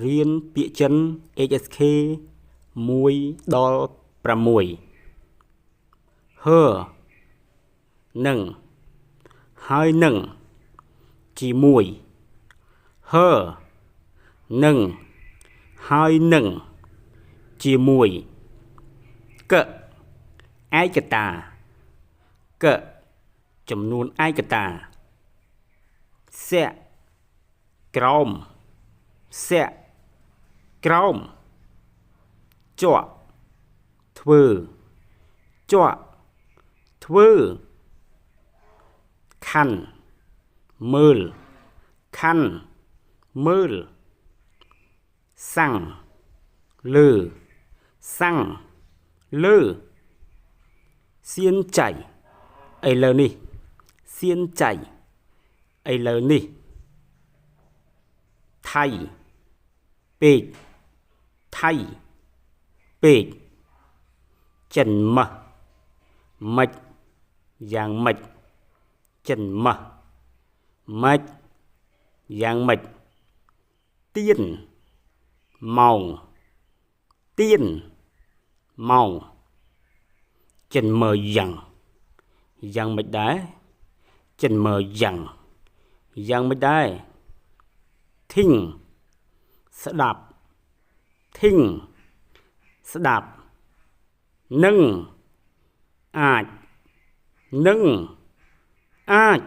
រៀនពាក្យចិន HSK 1ដល់6ហឺនឹងហើយនឹងជាមួយហឺនឹងហើយនឹងជាមួយកឯកតាកចំនួនឯកតាសៈក្រោមសៈក្រោមជក់ធ្វើជក់ធ្វើខាន់មើលខាន់មើលសាំងលើសាំងលើសៀនចៃឥឡូវនេះសៀនចៃឥឡូវនេះថៃពេកថៃពេកចិនម៉ាស់ម៉េចយ៉ាងម៉េចចិនម៉ាស់ម៉េចយ៉ាងម៉េចទៀនម៉ោងទៀនម៉ោងចិនមើលយ៉ាងម៉េចដែរចិនមើលយ៉ាងម៉េចដែរធីងស្ដាប់ធីងស្ដាប់នឹងអាចនឹងអាច